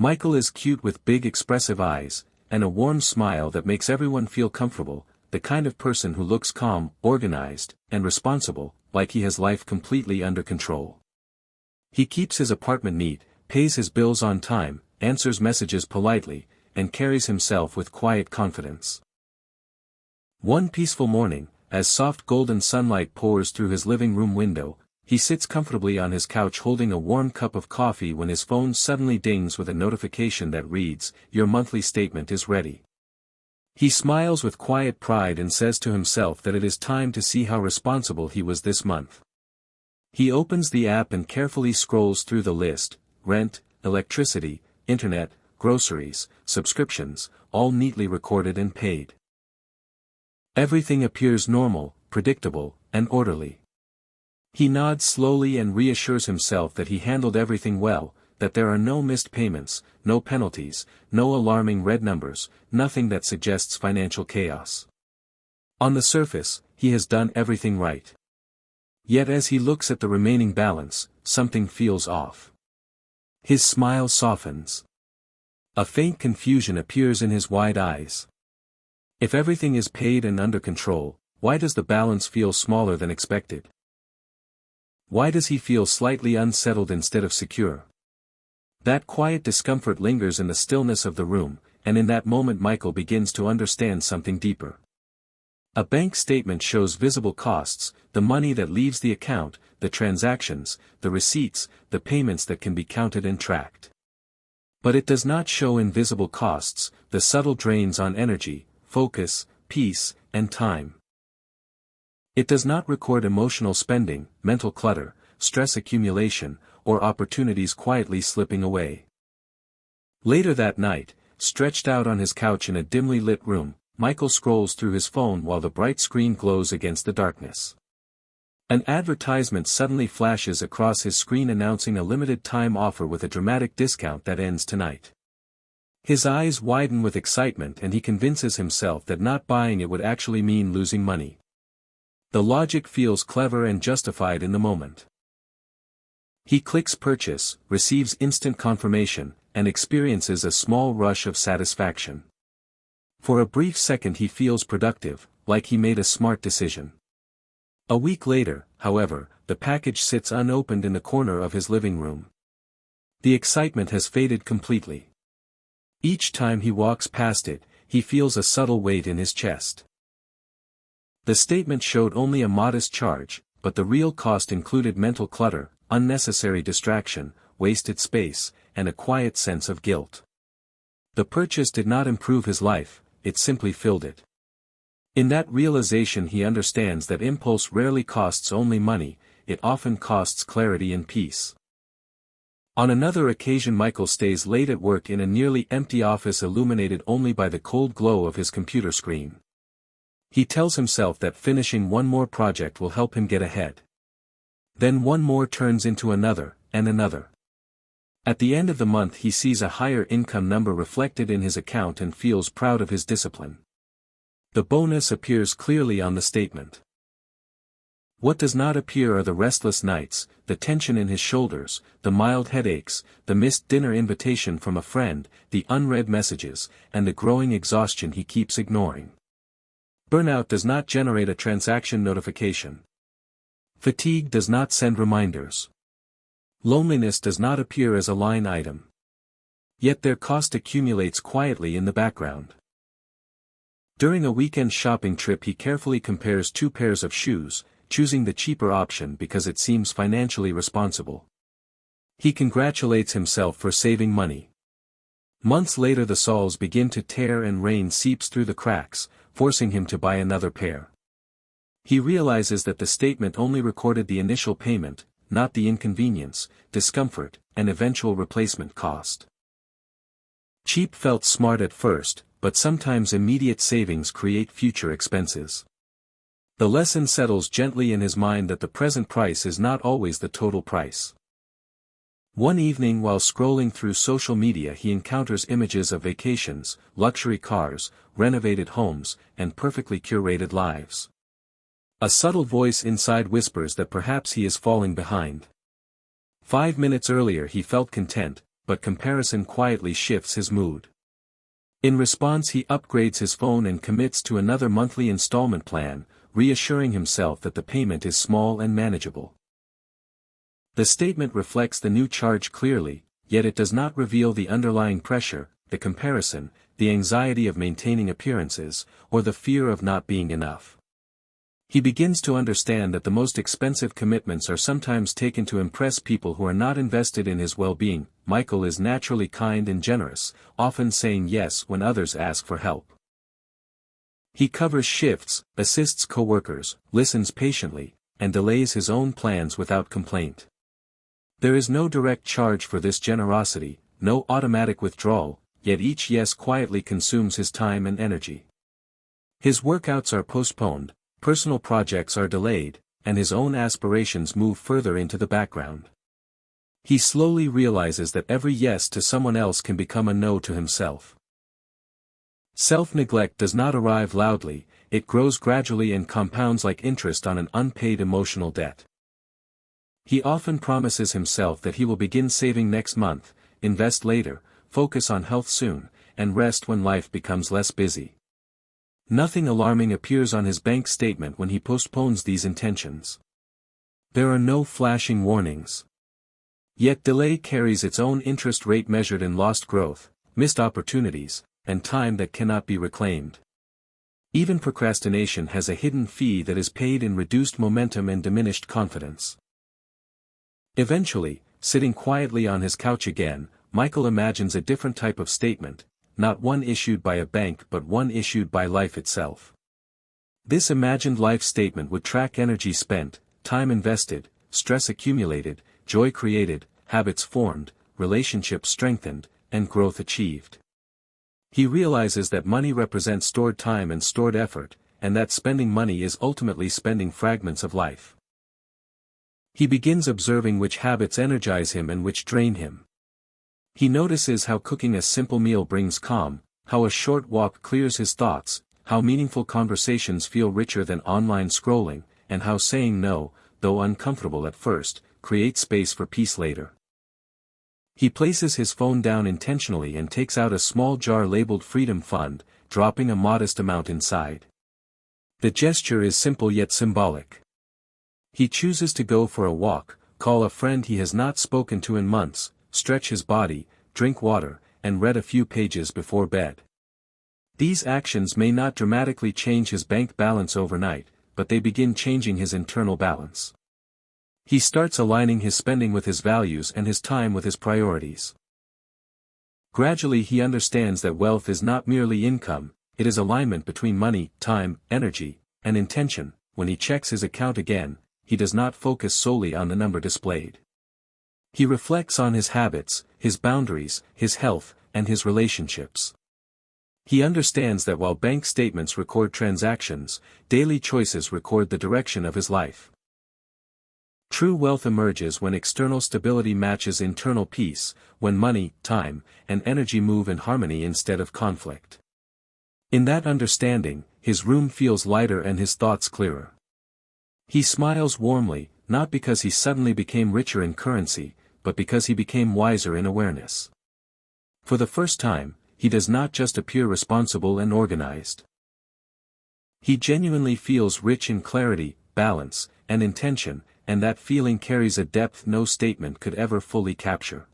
Michael is cute with big expressive eyes, and a warm smile that makes everyone feel comfortable, the kind of person who looks calm, organized, and responsible, like he has life completely under control. He keeps his apartment neat, pays his bills on time, answers messages politely, and carries himself with quiet confidence. One peaceful morning, as soft golden sunlight pours through his living room window, he sits comfortably on his couch holding a warm cup of coffee when his phone suddenly dings with a notification that reads, "Your monthly statement is ready." He smiles with quiet pride and says to himself that it is time to see how responsible he was this month. He opens the app and carefully scrolls through the list: rent, electricity, internet, groceries, subscriptions, all neatly recorded and paid. Everything appears normal, predictable, and orderly. He nods slowly and reassures himself that he handled everything well, that there are no missed payments, no penalties, no alarming red numbers, nothing that suggests financial chaos. On the surface, he has done everything right. Yet as he looks at the remaining balance, something feels off. His smile softens. A faint confusion appears in his wide eyes. If everything is paid and under control, why does the balance feel smaller than expected? Why does he feel slightly unsettled instead of secure? That quiet discomfort lingers in the stillness of the room, and in that moment Michael begins to understand something deeper. A bank statement shows visible costs, the money that leaves the account, the transactions, the receipts, the payments that can be counted and tracked. But it does not show invisible costs, the subtle drains on energy, focus, peace, and time. It does not record emotional spending, mental clutter, stress accumulation, or opportunities quietly slipping away. Later that night, stretched out on his couch in a dimly lit room, Michael scrolls through his phone while the bright screen glows against the darkness. An advertisement suddenly flashes across his screen announcing a limited-time offer with a dramatic discount that ends tonight. His eyes widen with excitement and he convinces himself that not buying it would actually mean losing money. The logic feels clever and justified in the moment. He clicks purchase, receives instant confirmation, and experiences a small rush of satisfaction. For a brief second he feels productive, like he made a smart decision. A week later, however, the package sits unopened in the corner of his living room. The excitement has faded completely. Each time he walks past it, he feels a subtle weight in his chest. The statement showed only a modest charge, but the real cost included mental clutter, unnecessary distraction, wasted space, and a quiet sense of guilt. The purchase did not improve his life, it simply filled it. In that realization he understands that impulse rarely costs only money, it often costs clarity and peace. On another occasion Michael stays late at work in a nearly empty office illuminated only by the cold glow of his computer screen. He tells himself that finishing one more project will help him get ahead. Then one more turns into another, and another. At the end of the month he sees a higher income number reflected in his account and feels proud of his discipline. The bonus appears clearly on the statement. What does not appear are the restless nights, the tension in his shoulders, the mild headaches, the missed dinner invitation from a friend, the unread messages, and the growing exhaustion he keeps ignoring. Burnout does not generate a transaction notification. Fatigue does not send reminders. Loneliness does not appear as a line item. Yet their cost accumulates quietly in the background. During a weekend shopping trip he carefully compares 2 pairs of shoes, choosing the cheaper option because it seems financially responsible. He congratulates himself for saving money. Months later the soles begin to tear and rain seeps through the cracks, forcing him to buy another pair. He realizes that the statement only recorded the initial payment, not the inconvenience, discomfort, and eventual replacement cost. Cheap felt smart at first, but sometimes immediate savings create future expenses. The lesson settles gently in his mind that the present price is not always the total price. One evening while scrolling through social media he encounters images of vacations, luxury cars, renovated homes, and perfectly curated lives. A subtle voice inside whispers that perhaps he is falling behind. 5 minutes earlier he felt content, but comparison quietly shifts his mood. In response, he upgrades his phone and commits to another monthly installment plan, reassuring himself that the payment is small and manageable. The statement reflects the new charge clearly, yet it does not reveal the underlying pressure, the comparison, the anxiety of maintaining appearances, or the fear of not being enough. He begins to understand that the most expensive commitments are sometimes taken to impress people who are not invested in his well-being. Michael is naturally kind and generous, often saying yes when others ask for help. He covers shifts, assists coworkers, listens patiently, and delays his own plans without complaint. There is no direct charge for this generosity, no automatic withdrawal, yet each yes quietly consumes his time and energy. His workouts are postponed, personal projects are delayed, and his own aspirations move further into the background. He slowly realizes that every yes to someone else can become a no to himself. Self-neglect does not arrive loudly, it grows gradually and compounds like interest on an unpaid emotional debt. He often promises himself that he will begin saving next month, invest later, focus on health soon, and rest when life becomes less busy. Nothing alarming appears on his bank statement when he postpones these intentions. There are no flashing warnings. Yet delay carries its own interest rate measured in lost growth, missed opportunities, and time that cannot be reclaimed. Even procrastination has a hidden fee that is paid in reduced momentum and diminished confidence. Eventually, sitting quietly on his couch again, Michael imagines a different type of statement, not one issued by a bank but one issued by life itself. This imagined life statement would track energy spent, time invested, stress accumulated, joy created, habits formed, relationships strengthened, and growth achieved. He realizes that money represents stored time and stored effort, and that spending money is ultimately spending fragments of life. He begins observing which habits energize him and which drain him. He notices how cooking a simple meal brings calm, how a short walk clears his thoughts, how meaningful conversations feel richer than online scrolling, and how saying no, though uncomfortable at first, creates space for peace later. He places his phone down intentionally and takes out a small jar labeled Freedom Fund, dropping a modest amount inside. The gesture is simple yet symbolic. He chooses to go for a walk, call a friend he has not spoken to in months, stretch his body, drink water, and read a few pages before bed. These actions may not dramatically change his bank balance overnight, but they begin changing his internal balance. He starts aligning his spending with his values and his time with his priorities. Gradually he understands that wealth is not merely income, it is alignment between money, time, energy, and intention. When he checks his account again, he does not focus solely on the number displayed. He reflects on his habits, his boundaries, his health, and his relationships. He understands that while bank statements record transactions, daily choices record the direction of his life. True wealth emerges when external stability matches internal peace, when money, time, and energy move in harmony instead of conflict. In that understanding, his room feels lighter and his thoughts clearer. He smiles warmly, not because he suddenly became richer in currency, but because he became wiser in awareness. For the first time, he does not just appear responsible and organized. He genuinely feels rich in clarity, balance, and intention, and that feeling carries a depth no statement could ever fully capture.